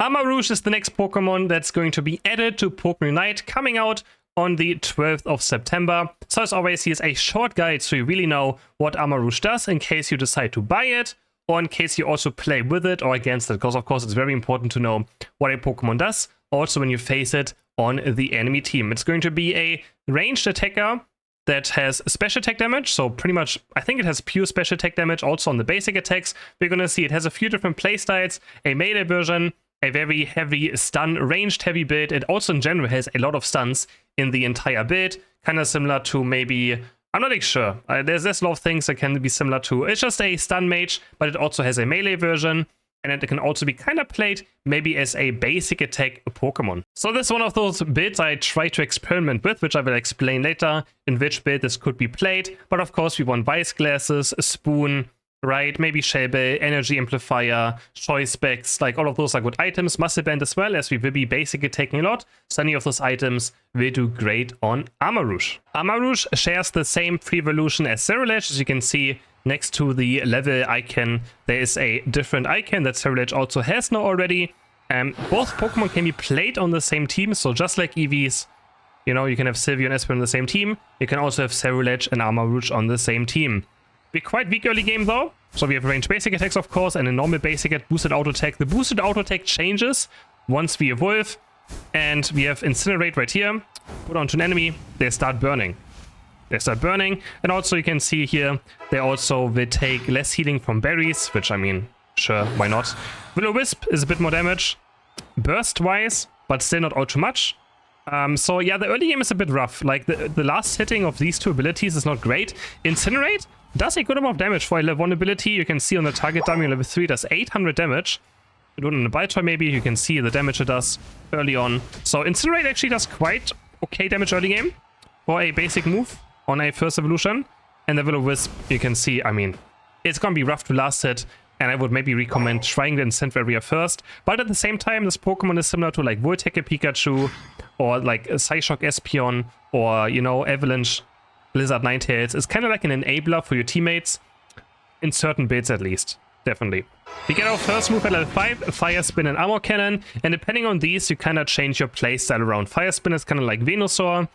ARMAROUGE is the next Pokemon that's going to be added to Pokemon Unite, coming out on the 12th of September. So as always, here's a short guide so you really know what ARMAROUGE does in case you decide to buy it, or in case you also play with it or against it, because of course it's very important to know what a Pokemon does, also when you face it on the enemy team. It's going to be a ranged attacker that has special attack damage, so pretty much I think it has pure special attack damage also on the basic attacks. We're gonna see it has a few different playstyles, a melee version, a very heavy stun, ranged heavy build. It also in general has a lot of stuns in the entire build, kind of similar to maybe, I'm not sure, there's a lot of things that can be similar to, it's just a stun mage, but it also has a melee version, and it can also be kind of played maybe as a basic attack Pokemon. So this is one of those builds I try to experiment with, which I will explain later in which build this could be played, but of course we want Vice Glasses, Spoon, right, maybe Shell Bell, Energy Amplifier, Choice Specs, like all of those are good items. Muscle Band as well, as we will be basically taking a lot, so any of those items will do great on ARMAROUGE. ARMAROUGE shares the same pre-evolution as Cerulege. As you can see next to the level icon, there is a different icon that Cerulege also has now already. Both Pokemon can be played on the same team, so just like EVs, you know, you can have Sylvie and Esper on the same team, you can also have Cerulege and ARMAROUGE on the same team. We're quite weak early game though, so we have ranged basic attacks of course, and a normal basic at boosted auto attack. The boosted auto attack changes once we evolve, and we have Incinerate right here. Put onto an enemy, they start burning. And also you can see here, they also will take less healing from berries, which I mean, sure, why not? Will-O-Wisp is a bit more damage, burst-wise, but still not all too much. So yeah, the early game is a bit rough. Like the last hitting of these two abilities is not great. Incinerate does a good amount of damage for a level 1 ability. You can see on the target dummy on level 3 does 800 damage. You do it on a Bite Toy maybe, you can see the damage it does early on. So Incinerate actually does quite okay damage early game for a basic move on a first evolution. And the Will-O-Wisp, you can see, I mean, it's gonna be rough to last hit, and I would maybe recommend trying the Incent area first. But at the same time, this Pokemon is similar to like Voltecke Pikachu, or like Psyshock Espeon, or, you know, Avalanche Blizzard Ninetales. It's kind of like an enabler for your teammates, in certain builds at least, definitely. We get our first move at level 5, Fire Spin and Armor Cannon, and depending on these, you kind of change your playstyle around. Fire Spin is kind of like Venusaur,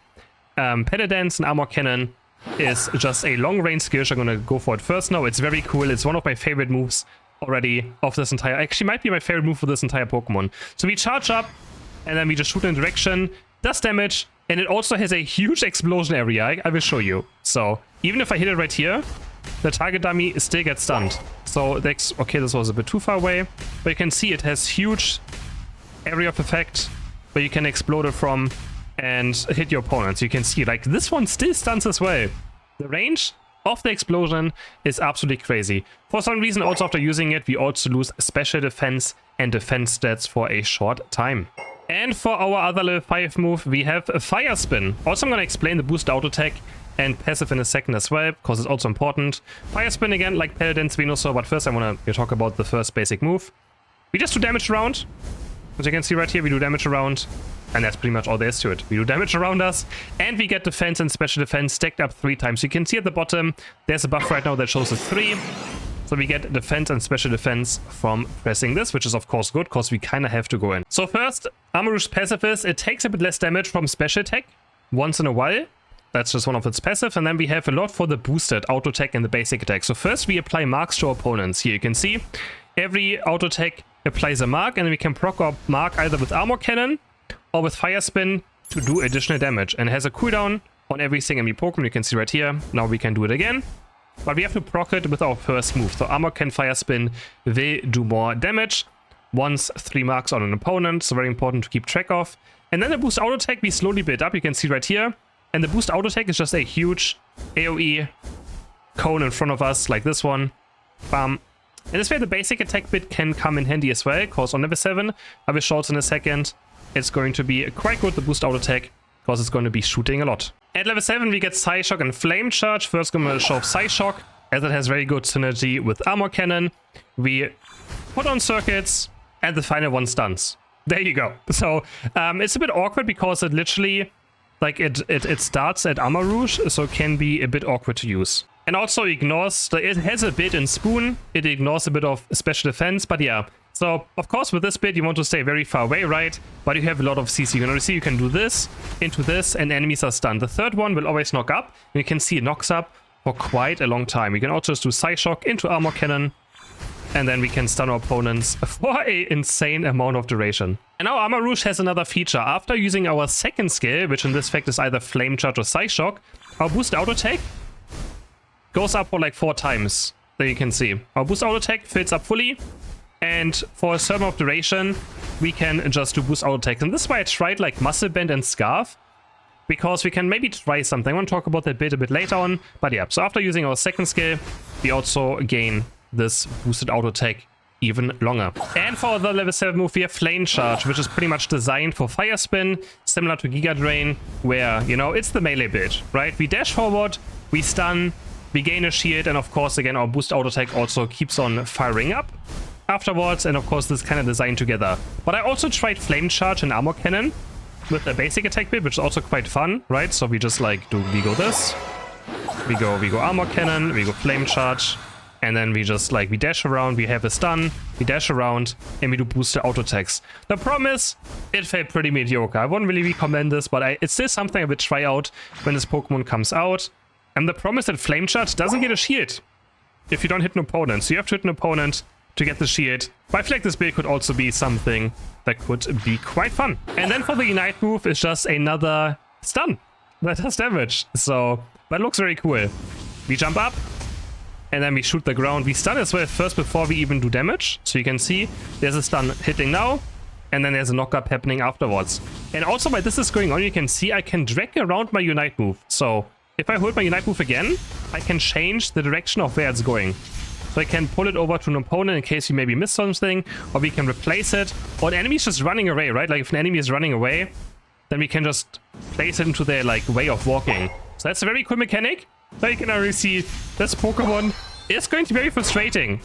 Pedal Dance and Armor Cannon is just a long range skill. I'm gonna go for it first now. It's very cool. It's one of my favorite moves already of this entire, actually might be my favorite move for this entire Pokemon. So we charge up and then we just shoot in a direction, does damage, and it also has a huge explosion area. I will show you. So even if I hit it right here, the target dummy still gets stunned. So that's, okay, this was a bit too far away, but you can see it has huge area of effect where you can explode it from and hit your opponents. You can see like this one still stuns as well. The range of the explosion is absolutely crazy. For some reason, also after using it, we also lose special defense and defense stats for a short time. And for our other level 5 move, we have a Fire Spin. Also, I'm going to explain the boost auto attack and passive in a second as well, because it's also important. Fire Spin again, like Pedal Dance, Venusaur, but first I want to talk about the first basic move. We just do damage around. As you can see right here, we do damage around. And that's pretty much all there is to it. We do damage around us, and we get defense and special defense stacked up 3 times. You can see at the bottom, there's a buff right now that shows us 3. So we get defense and special defense from pressing this, which is of course good, because we kind of have to go in. So first, ARMAROUGE's passive is, it takes a bit less damage from special attack once in a while. That's just one of its passive. And then we have a lot for the boosted auto attack and the basic attack. So first we apply marks to our opponents. Here you can see every auto attack applies a mark, and then we can proc our mark either with Armor Cannon or with Fire Spin to do additional damage. And it has a cooldown on every single enemy Pokemon. You can see right here. Now we can do it again. But we have to proc it with our first move. So Armor Cannon, Fire Spin will do more damage once 3 marks on an opponent. So very important to keep track of. And then the boost auto attack we slowly build up. You can see right here. And the boost auto attack is just a huge AoE cone in front of us, like this one. Bam. And this way the basic attack bit can come in handy as well, because on level 7, I will show it in a second, it's going to be quite good, the boost auto attack, because it's going to be shooting a lot. At level 7 we get Psyshock and Flame Charge. First I'm going to show Psyshock, as it has very good synergy with Armor Cannon. We put on circuits, and the final one stuns. There you go. So it's a bit awkward, because it literally, like it starts at ARMAROUGE, so it can be a bit awkward to use. And also ignores, it has a bit in Spoon, it ignores a bit of special defense, but yeah, So, of course, with this bit, you want to stay very far away, right? But you have a lot of CC. You can see you can do this into this, and enemies are stunned. The third one will always knock up. And you can see it knocks up for quite a long time. We can also just do Psyshock into Armor Cannon, and then we can stun our opponents for an insane amount of duration. And now ARMAROUGE has another feature. After using our second skill, which in this fact is either Flame Charge or Psyshock, our boost auto attack goes up for like 4 times. There you can see. Our boost auto attack fills up fully, and for a certain amount of duration, we can just do boost auto attack. And this is why I tried like Muscle Band and Scarf, because we can maybe try something. I want to talk about that bit a bit later on. But yeah, so after using our second skill, we also gain this boosted auto attack even longer. And for the level 7 move, we have Flame Charge, which is pretty much designed for Fire Spin, similar to Giga Drain, where, you know, it's the melee build, right? We dash forward, we stun, we gain a shield, and of course, again, our boost auto attack also keeps on firing up afterwards, and of course, this is kind of designed together. But I also tried Flame Charge and Armor Cannon with the basic attack build, which is also quite fun, right? So we just like we go this, we go Armor Cannon, we go Flame Charge, and then we just like, we dash around, we have a stun, we dash around, and we do booster auto attacks. The problem is, it felt pretty mediocre. I wouldn't really recommend this, but it's still something I would try out when this Pokemon comes out. And the problem is that Flame Charge doesn't get a shield if you don't hit an opponent. So you have to hit an opponent to get the shield. But I feel like this build could also be something that could be quite fun. And then for the Unite move, it's just another stun that does damage. So that looks very cool. We jump up, and then we shoot the ground. We stun as well first before we even do damage. So you can see there's a stun hitting now, and then there's a knock-up happening afterwards. And also while this is going on, you can see I can drag around my Unite move. So if I hold my Unite move again, I can change the direction of where it's going. So I can pull it over to an opponent in case you maybe missed something, or we can replace it. Or an enemy is just running away, right? Like if an enemy is running away, then we can just place it into their like way of walking. So that's a very cool mechanic. Now you can already see this Pokemon is going to be very frustrating.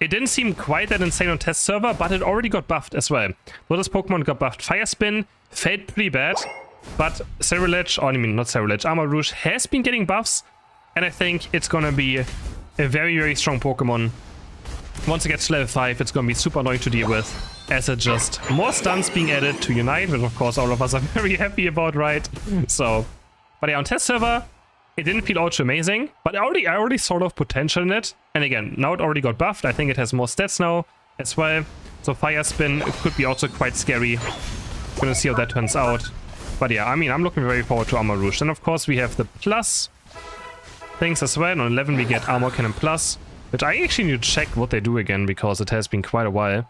It didn't seem quite that insane on test server, but it already got buffed as well. So this Pokemon got buffed. Fire Spin felt pretty bad, but Cerulege, or I mean not Cerulege, ARMAROUGE has been getting buffs, and I think it's gonna be a very, very strong Pokemon. Once it gets to level 5, it's gonna be super annoying to deal with, as it just more stuns being added to Unite, which of course all of us are very happy about, right? So, but yeah, on test server, it didn't feel ultra amazing, but I already sort of potential in it. And again, now it already got buffed. I think it has more stats now as well. So Fire Spin could be also quite scary. Gonna see how that turns out. But yeah, I mean, I'm looking very forward to ARMAROUGE. And of course, we have the plus things as well. On 11, we get Armor Cannon Plus, which I actually need to check what they do again, because it has been quite a while.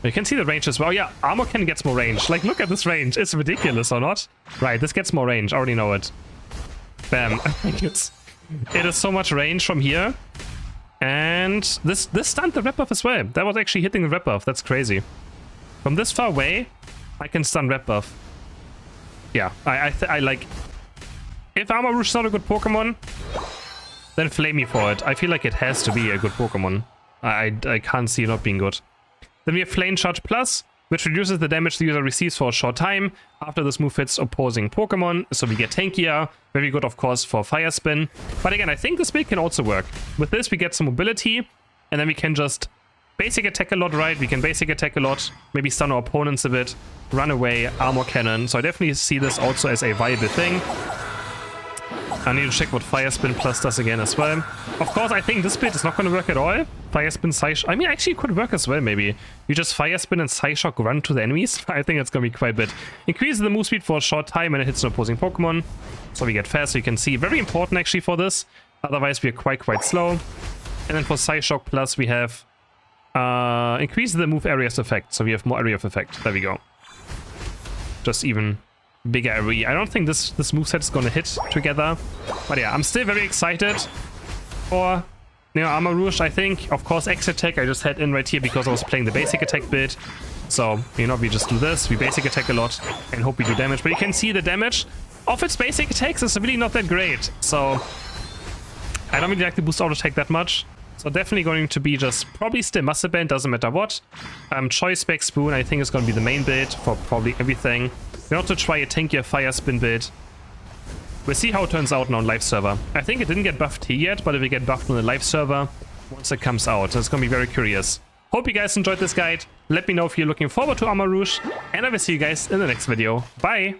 You can see the range as well. Yeah, Armor Cannon gets more range. Like, look at this range. It's ridiculous, or not? Right, this gets more range. I already know it. Bam. It is so much range from here. And this stunned the rep buff as well. That was actually hitting the rep buff. That's crazy. From this far away, I can stun rep buff. Yeah, I like... If ARMAROUGE is not a good Pokemon, then flame me for it. I feel like it has to be a good Pokemon. I can't see it not being good. Then we have Flame Charge Plus, which reduces the damage the user receives for a short time after this move hits opposing Pokemon. So we get tankier, very good of course for Fire Spin. But again, I think this build can also work. With this we get some mobility, and then we can just basic attack a lot, right? We can basic attack a lot, maybe stun our opponents a bit, run away, Armor Cannon. So I definitely see this also as a viable thing. I need to check what Fire Spin Plus does again as well. Of course, I think this build is not going to work at all. Fire Spin, Psyshock. I mean, actually, it could work as well, maybe. You just Fire Spin and Psyshock run to the enemies. I think it's going to be quite a bit. Increases the move speed for a short time when it hits an opposing Pokemon. So we get fast, so you can see. Very important, actually, for this. Otherwise, we are quite slow. And then for Psyshock Plus, we have increases the move area's effect. So we have more area of effect. There we go. Just even bigger area. I don't think this moveset is gonna hit together. But yeah, I'm still very excited for, you know, ARMAROUGE. I think, of course, X attack I just had in right here because I was playing the basic attack build. So, you know, we just do this, we basic attack a lot and hope we do damage. But you can see the damage of its basic attacks is really not that great. So I don't really like the boost auto attack that much. So definitely going to be just probably still Muscle Band, doesn't matter what. Choice Spec Spoon I think is going to be the main build for probably everything. We also try a tankier Fire Spin build. We'll see how it turns out now on live server. I think it didn't get buffed here yet, but if we get buffed on the live server, once it comes out, it's going to be very curious. Hope you guys enjoyed this guide. Let me know if you're looking forward to ARMAROUGE, and I will see you guys in the next video. Bye!